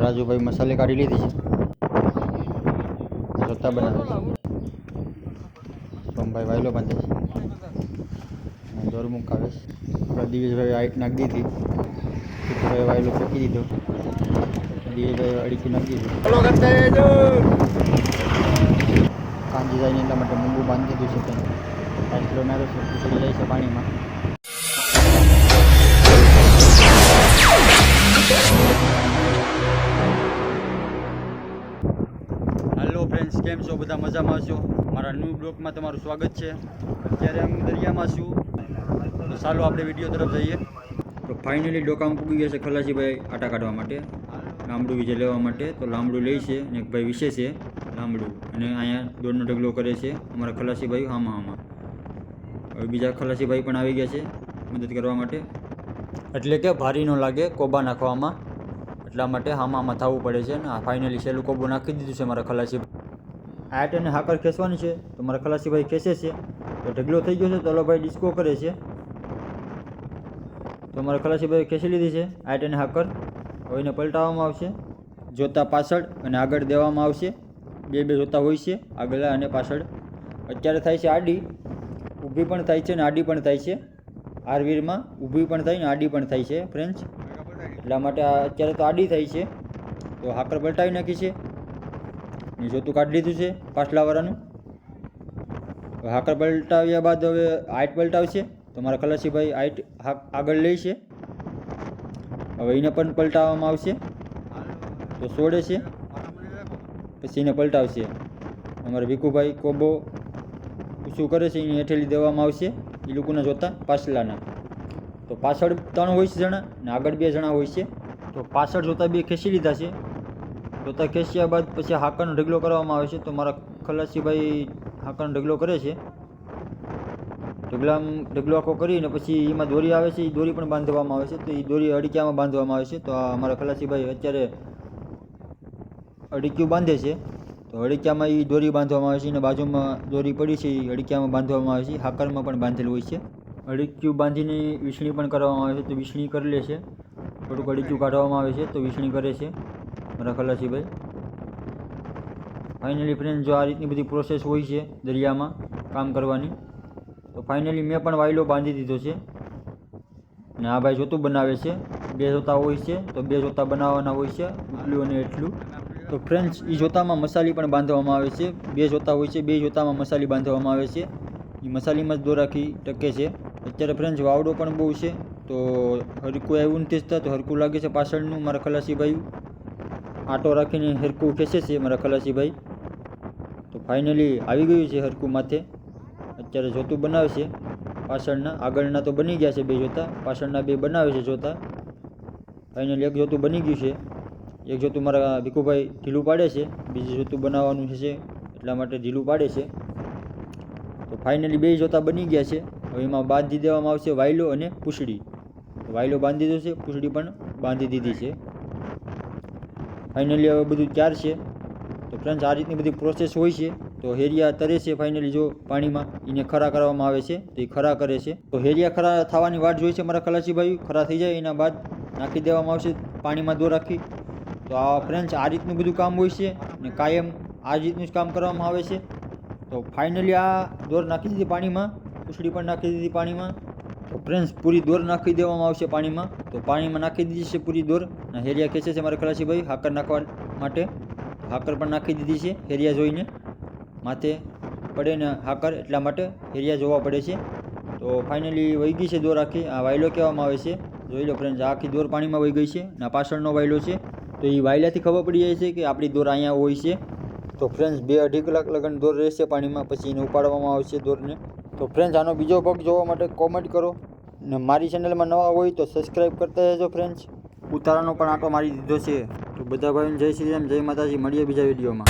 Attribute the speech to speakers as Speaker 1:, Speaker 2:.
Speaker 1: રાજુભાઈ મસાલે કાઢી લીધી છે, રત્તા બનાવે છે. સોમભાઈ વાયલો બાંધે છે, દોર મુકાવે છે. આપણા દિવેશભાઈ હાઈટ નાખી દીધી, ભાઈ વાયલો ફેંકી દીધો, દિવેશભાઈ અડીકી નાખી દીધું. કાંજી જાય ને એટલા માટે મૂંગું બાંધી દીધું છે. ત્યાં 5 કિલો નાખ્યો છે, ઉછળી જાય છે પાણીમાં. હેલો ફ્રેન્ડ્સ, કેમ છો? બધા મજામાં છો? મારા ન્યૂ બ્લોગમાં તમારું સ્વાગત છે. અત્યારે હું દરિયામાં છું, તો ચાલો આપણે વિડીયો તરફ જઈએ. તો ફાઇનલી ડોકામાં પૂગી ગયા છે ખલાસીભાઈ આટા કાઢવા માટે, લાંબડું વિજય લેવા માટે. તો લાંબડું લે છે અને એક ભાઈ વિશે છે લાંબડું, અને અહીંયા દોડનો ઢગલો કરે છે અમારા ખલાસીભાઈ. આમાં હવે બીજા ખલાસીભાઈ પણ આવી ગયા છે મદદ કરવા માટે, એટલે કે ભારી ન લાગે કોબા નાખવામાં, એટલા માટે આમાં થવું પડે છે. ને ફાઇનલી સહેલું કોબું નાખી દીધું છે મારા ખલાસીભાઈ. આટ અને હાકર ખેંચવાની છે, તો મારા ખલાસીભાઈ ખેંચે છે. તો ઢગલો થઈ ગયો છે, તો ભાઈ ડિસ્કો કરે છે. તો મારા ખલાસીભાઈ ખેંચી લીધી છે આટ અને હાકર. હવે એને પલટાવવામાં આવશે, જોતા પાછળ અને આગળ દેવામાં આવશે. બે જોતા હોય છે, આગળ અને પાછળ. અત્યારે થાય છે આડી, ઊભી પણ થાય છે અને આડી પણ થાય છે. આરવીરમાં ઊભી પણ થાય ને આડી પણ થાય છે ફ્રેન્ડ્સ, એટલા માટે અત્યારે તો આડી થાય છે. તો હાકર પલટાવી નાખી છે ને જોતું કાઢી લીધું છે પાછલાવાળાનું. હાકર પલટાવ્યા બાદ હવે હાઈટ પલટાવશે. તો મારા ખલાસીભાઈ હાઈટ આગળ લે છે. હવે એને પણ પલટાવવામાં આવશે, તો છોડે છે, પછી એને પલટાવશે. અમારા ભીખુભાઈ કોબો શું કરે છે, એને હેઠેલી દેવામાં આવશે એ લોકોના જોતા પાછલાના. તો પાછળ 3 હોય છે જણા ને આગળ 2 જણા હોય છે. તો પાછળ જોતા 2 ખેંચી લીધા છે. જોતા ખેંચ્યા બાદ પછી હાકરનો ઢગલો કરવામાં આવે છે. તો મારા ખલાસીભાઈ હાકરનો ઢગલો કરે છે. ઢગલો આખો કરીને પછી એમાં દોરી આવે છે, એ દોરી પણ બાંધવામાં આવે છે. તો એ દોરી અડીક્યામાં બાંધવામાં આવે છે. તો અમારા ખલાસીભાઈ અત્યારે અડીક્યું બાંધે છે. તો અડીક્યામાં એ દોરી બાંધવામાં આવે છે, અને બાજુમાં દોરી પડી છે એ અડીક્યામાં બાંધવામાં આવે છે. હાકરમાં પણ બાંધેલું હોય છે. અડીક્યું બાંધીને વીસણી પણ કરવામાં આવે છે. તો વીસણી કરી લે છે, થોડુંક અડીક્યું કાઢવામાં આવે છે, તો વીસણી કરે છે મારા ખલાસીભાઈ. ફાઇનલી ફ્રેન્ડ, જો આ રીતની બધી પ્રોસેસ હોય છે દરિયામાં કામ કરવાની. તો ફાઇનલી મેં પણ વાયલો બાંધી દીધો છે, ને આ ભાઈ જોતું બનાવે છે. 2 જોતા હોય છે, તો 2 જોતા બનાવવાના હોય છે, એટલું અને એટલું. તો ફ્રેન્ડ્સ, એ જોતામાં મસાલી પણ બાંધવામાં આવે છે. 2 જોતા હોય છે, 2 જોતામાં મસાલી બાંધવામાં આવે છે. એ મસાલીમાં જ દોરાખી ટકે છે. અત્યારે ફ્રેન્ડ્સ વાવડો પણ બહુ છે, તો હરકું આવ્યું નથી થતા, તો હરકું લાગે છે પાછળનું. મારા ખલાસીભાઈ આટો રાખીને હરકું ખેંચે છે મારા ખલાસીભાઈ. તો ફાઇનલી આવી ગયું છે હરકું માથે. અત્યારે જોતું બનાવે છે પાછળના. આગળના તો બની ગયા છે 2 જોતા, પાછળના 2 બનાવે છે જોતા. ફાઇનલી એક જોતું બની ગયું છે. એક જોતું મારા ભીખુભાઈ ઢીલું પાડે છે, બીજું જોતું બનાવવાનું છે એટલા માટે ઢીલું પાડે છે. તો ફાઇનલી 2 જોતા બની ગયા છે. હવે એમાં બાંધી દેવામાં આવશે વાયલો અને પૂંછડી. વાયલો બાંધી દીધો છે, પૂંછડી પણ બાંધી દીધી છે. ફાઇનલી હવે બધું તૈયાર છે. તો ફ્રેન્ડ્સ, આ રીતની બધી પ્રોસેસ હોય છે. તો હેરિયા તરે છે ફાઇનલી, જો પાણીમાં એને ખરા કરવામાં આવે છે, તો એ ખરા કરે છે. તો હેરિયા ખરા થવાની વાટ જોઈ છે મારા ખલાસીભાઈ. ખરા થઈ જાય એના બાદ નાખી દેવામાં આવશે પાણીમાં દોર રાખી. તો આ ફ્રેન્ડ્સ, આ રીતનું બધું કામ હોય છે, ને કાયમ આ જ રીતનું જ કામ કરવામાં આવે છે. તો ફાઇનલી આ દોર નાખી દીધી પાણીમાં, પૂંછડી પણ નાખી દીધી પાણીમાં. તો ફ્રેન્ડ્સ, પૂરી દોર નાખી દેવામાં આવશે પાણીમાં. તો પાણીમાં નાખી દીધી છે પૂરી દોર. હેરિયા ખેંચે છે મારા ખલાસીભાઈ હાકર નાખવા માટે. હાકર પણ નાખી દીધી છે હેરિયા જોઈને. માથે પડે ને હાકર, એટલા માટે હેરિયા જોવા પડે છે. તો ફાઇનલી વહી ગઈ છે દોર આખી. આ વાયલો કહેવામાં આવે છે. જોઈ લો ફ્રેન્ડ્સ, આખી દોર પાણીમાં વહી ગઈ છે. ને પાછળનો વાયલો છે, તો એ વાયલાથી ખબર પડી જાય છે કે આપણી દોર અહીંયા હોય છે. તો ફ્રેન્ડ્સ, 2-2.5 કલાક લગન દોર રહેશે પાણીમાં, પછી એને ઉપાડવામાં આવશે દોરને. તો ફ્રેન્ડ્સ, આનો બીજો ભાગ જોવા માટે કોમેન્ટ કરો, ને મારી ચેનલમાં નવા હોય તો સબસ્ક્રાઈબ કરતા રહેજો ફ્રેન્ડ્સ. ઉતારાનો પણ આંટો મારી દીધો છે. તો બધા ભાઈઓને જય શ્રી રામ, જય માતાજી. મળીએ બીજા વિડીયોમાં.